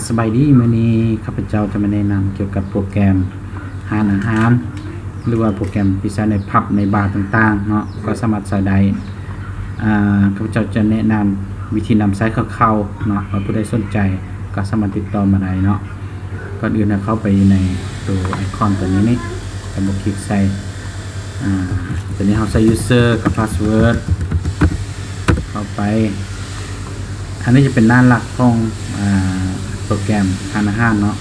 สบายดีมื้อนี้ข้าพเจ้าจะมาแนะนำเกี่ยวกับโปรแกรมหารอาหารหรือว่าโปรแกรมที่ใช้ในผับในบาร์ต่างๆเนาะก็สามารถใช้ได้ข้าพเจ้าจะแนะนำวิธีนำใช้เข้าๆเนาะว่าผู้ใดสนใจก็สามารถติดต่อมาได้เนาะก่อนอื่นเข้าไปในตัวไอคอนตัวนี้กดคลิกใส่ตัวนี้เราใส่ user กับ password เข้าไปอันนี้จะเป็นหน้าหลักของโปรแกรมหารอาหารเนาะ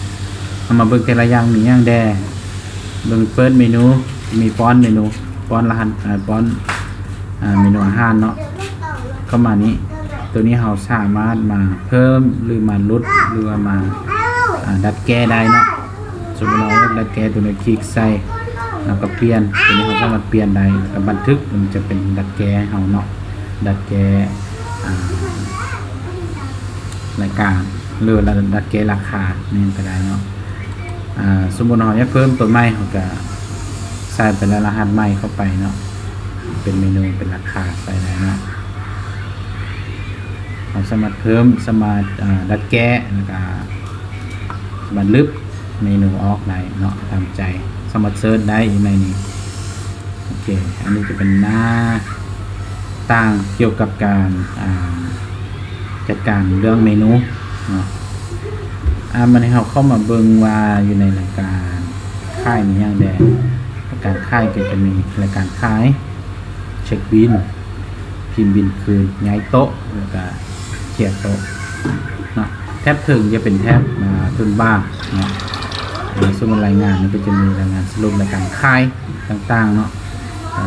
เอามาเบิ่งแต่ละอย่างมีอย่างแดเบิ่งเปิดเมนูมีฟอนต์เมนูฟอนต์รหัสฟอนต์เมนูอาหารเนาะเข้ามานี้ตัวนี้เราสามารถมาเพิ่มหรือมาลดหรือว่ามาดัดแก้ได้เนาะสมมติเราดัดแก้ตัวนี้คลิกใส่แล้วก็เปลี่ยนตัวนี้เราสามารถเปลี่ยนได้กับบันทึกมันจะเป็นดัดแก้เราเนาะดัดแก้รายการหรือดัดแก้ราคานี่ก็ได้เนาะสมมุติเราอยากเพิ่มตัวใหม่เราก็ใส่เป็นรหัสใหม่เข้าไปเนาะเป็นเมนูเป็นราคาใส่ได้เนาะเราสามารถเพิ่มสามารถดัดแก้แล้วก็สามารถลบเมนูออกได้เนาะตามใจสามารถเซิร์ชได้ในนี้โอเคอันนี้จะเป็นหน้าต่างเกี่ยวกับการจัดการเรื่องเมนูเนาะมันให้เราเข้ามาเบิ่งว่าอยู่ในรายการค่ายนี้อย่างใดรายการค่ายก็จะมีรายการค่ายเช็คบินพิมพ์บินคืนย้ายโต๊ะแล้วก็เคลียร์โต๊ะเนาะแทบถึงจะเป็นแทบทุนบ้างเนาะสมมติรายงานมันก็จะมีรายงานสรุปรายการค่ายต่างๆเนาะ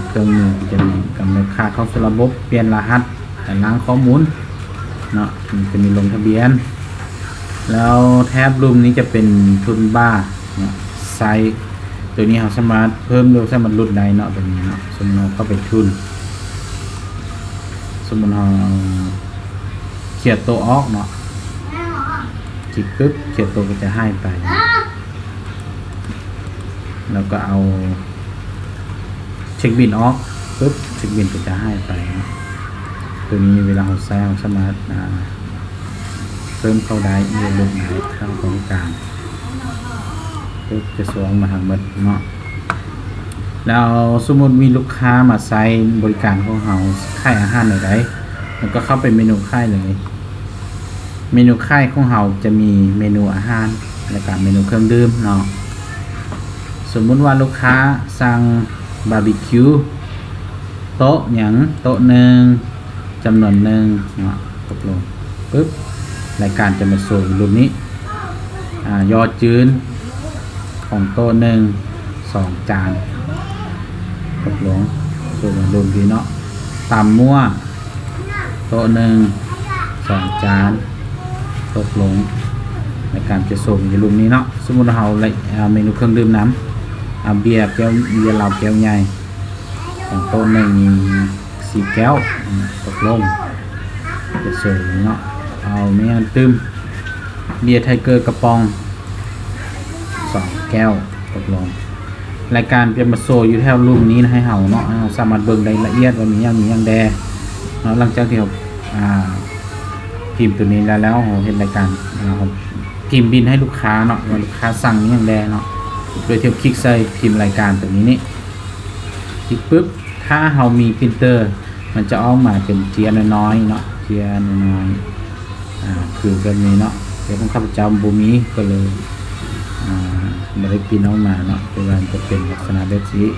เครื่องมือจะมีกำหนดค่าเข้าสู่ระบบเปลี่ยนรหัสแต่ล้างข้อมูลเนาะมันจะมีลงทะเบียนแล้วแท็บรูมนี้จะเป็นทุนบ้าเนาะไซส์ตัวนี้เราสามารถเพิ่มหรือสามารถลดได้เนาะตัวนี้เนาะสมมติเราเข้าไปทุนสมมติเราเขียนตัวออกเนาะคลิกปึ๊บเขียนตัวก็จะให้ไปแล้วก็เอาเช็คบินออกปึ๊บเช็คบินก็จะให้ไปตัวนี้เวลาเราใช้เราสามารถเพิ่มเข้าได้เยอะลงได้เข้าตรงกลางปึ๊บจะสวงมาทางบัดเนาะแล้วสมมติมีลูกค้ามาใช้บริการของเราค่ายอาหารไหนแล้วก็เข้าไปเมนูค่ายเลยเมนูค่ายของเราจะมีเมนูอาหารและก็เมนูเครื่องดื่มเนาะสมมุติว่าลูกค้าสั่งบาร์บีคิวโต๊ะอย่างโต๊ะหนึ่งจำนวนหนึ่งเนาะตกลงปึ๊บรายการจะมาส่งรูปนี้ยอดจืนของโต๊ะหนึ่ง2 จานตกลงส่งรูปนี้เนาะตำมั่วโต๊ะหนึ่ง2 จานตกลงรายการจะส่งในรูปนี้เนาะสมมติเราเมนูเครื่องดื่มน้ำเบียร์แก้วเบียร์เหล้าแก้วใหญ่ของโต๊ะหนึ่ง4 แก้วตกลงจะเสริมเนาะเอาเมียนตึมเบียร์ไทเกอร์กระป๋อง2 แก้วตกลงรายการจะมาโซอยู่แถวรูปนี้นะให้เฮาเนาะเราสามารถเบิ่งรายละเอียดว่ามีอย่างแดเนาะหลังจากที่เราพิมพ์ตัวนี้แล้วเราเห็นรายการเราพิมพ์บินให้ลูกค้าเนาะว่าลูกค้าสั่งนี้อย่างแดเนาะโดยเทียบคลิกใส่พิมพ์รายการตัวนี้นี่คลิกปุ๊บถ้าเรามีพิมพ์เตอร์มันจะออกมาเป็นเทียนน้อยเนาะเทียนน้อยคือแบบนี้เนาะเดี๋ยวผมข้าพเจ้าบูมีก็เลยไม่ได้พิมพ์ออกมาเนาะเป็นการจะเป็นลักษณะแบบนี้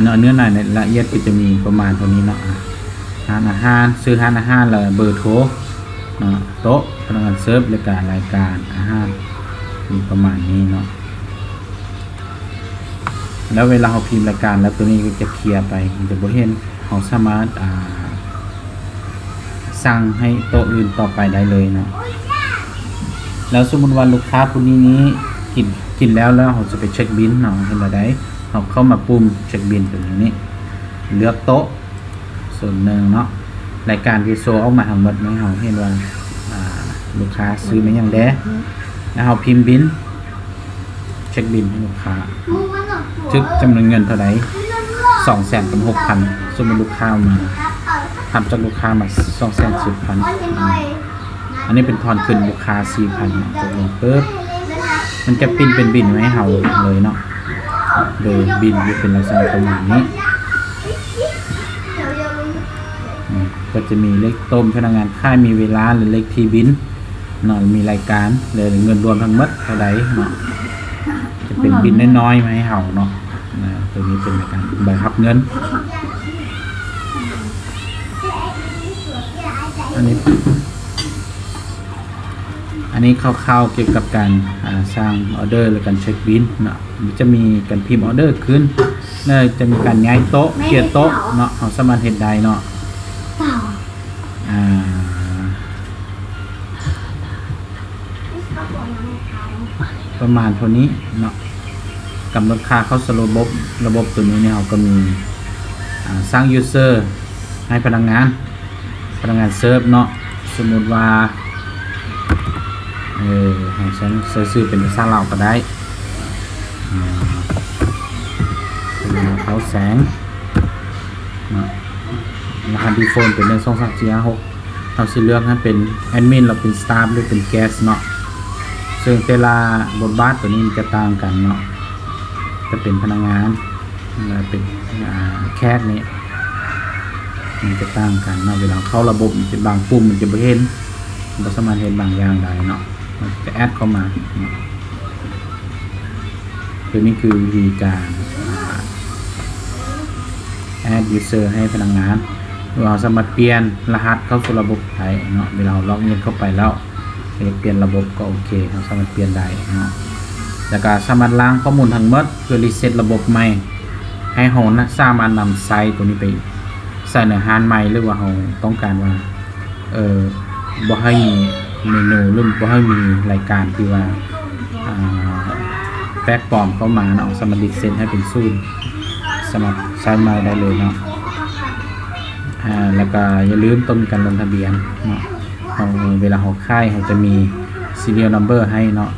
เนาะเนื้อหน่ายในละเอียดก็จะมีประมาณเท่านี้เนาะหารอาหารซื้อหารอาหารเลยเบอร์โทรโต๊ะพนักงานเซิร์ฟรายการอาหารมีประมาณนี้เนาะแล้วเวลาเราพิมพ์รายการแล้วตัวนี้ก็จะเคลียร์ไปจะบ่เห็นเราสามารถสั่งให้โต๊ะอื่นต่อไปได้เลยเนาะแล้วสมมติว่าลูกค้าคนนี้กินแล้วเราจะไปเช็คบิลเนาะเห็นอะไรเราเข้ามาปุ่มเช็คบิลตรงนี้เลือกโต๊ะส่วนหนึ่งเนาะรายการที่โซออกมาทั้งหมดไม่เราเห็นว่าลูกค้าซื้อมาอย่างแดแล้วเราพิมพ์บิลเช็คบิลให้ลูกค้าทึกจำนวนเงินเท่าไหร่260,000สมมติลูกค้ามาทำจากลูกค้ามา210,000 อันนี้เป็นทอนขึ้นราคา 4,000 เนาะกดลงปึ๊บมันจะปิ้นเป็นบินไว้ให้เฮาเลยเนาะโดยบินจะเป็นลักษณะประมาณนี้ก็จะมีเลขต้มพนักงานค่ายมีเวลาหรือเลขที่บินเนาะมีรายการเลยเงินรวมทั้งหมดเท่าใดเนาะจะเป็นบินน้อยๆมาให้เฮาเนาะตัวนี้เป็นรายการใบรับเงินอันนี้คร่าวๆเกี่ยวกับการสร้างออเดอร์หรือการเช็คบินเนาะจะมีการพิมพ์ออเดอร์ขึ้นจะมีการย้ายโต๊ะเคลียร์โต๊ะเนาะเอาสามารถเฮ็ดได้เนาะประมาณเท่านี้เนาะกำหนดค่าเข้าสู่ระบบตัวนี้เนี่ยเราก็มีสร้าง user ให้พนักงานเซิร์ฟเนาะสมมุติว่าให้ฉันซื้อเป็นภาษาลาวก็ได้เขาแสงรหัสดีโฟนเป็น1 2 3 4 5 6เราสิเลือกให้เป็นแอดมินเราเป็นสตาฟหรือเป็นแกสเนาะซึ่งแต่ละบทบาทตัวนี้มันจะต่างกันเนาะจะเป็นพนักงานเป็นแคสนี่มันจะต่างกันเนาะเวลาเข้าระบบมันจะบางปุ่มมันจะไม่เห็นเราสามารถเห็นบางอย่างได้เนาะมันจะแอดเข้ามาตัวนี้คือวิธีการแอด user ให้พนักงานเราสามารถเปลี่ยนรหัสเข้าสู่ระบบได้เนาะเวลาล็อกอินเข้าไปแล้วเปลี่ยนระบบก็โอเคเราสามารถเปลี่ยนได้เนาะแล้วก็สามารถล้างข้อมูลทั้งหมดเพื่อรีเซ็ตระบบใหม่ให้เราสามารถนำไซต์ตัวนี้ไปใส่ในฮานใหม่หรือว่าเราต้องการว่าบ่ให้มีเมนูหรือบ่ให้มีรายการที่ว่าแปลกปลอมเข้ามาเนาะสามารถรีเซ็ตให้เป็นศูนย์สามารถใช้ใหม่ได้เลยเนาะแล้วก็อย่าลืมต้องมีการลงทะเบียนเนาะเวลาเราค่ายเราจะมี serial number ให้เนาะ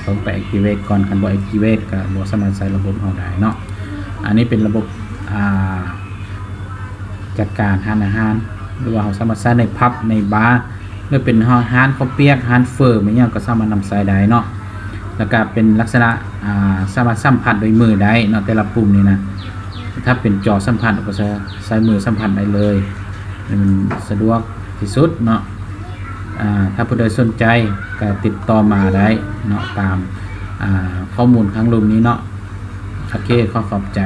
ต้องไป activate ก่อนคันบ่ activate ก็บ่สามารถใช้ระบบเราได้เนาะอันนี้เป็นระบบจัดการร้านอาหารหรือว่าเราสามารถใช้ในพับในบาร์หรือเป็นร้านข้าวเปียกร้านเฟอร์มันยังก็สามารถนำใช้ได้เนาะแล้วก็เป็นลักษณะสามารถสัมผัสโดยมือได้เนาะแต่ละปุ่มนี่นะถ้าเป็นจอสัมผัสก็จะใช้มือสัมผัสได้เลยมันสะดวกที่สุดเนาะถ้าผู้ใดสนใจก็ติดต่อมาได้เนาะตามข้อมูลข้างลุ่มนี้เนาะโอเคขอบใจ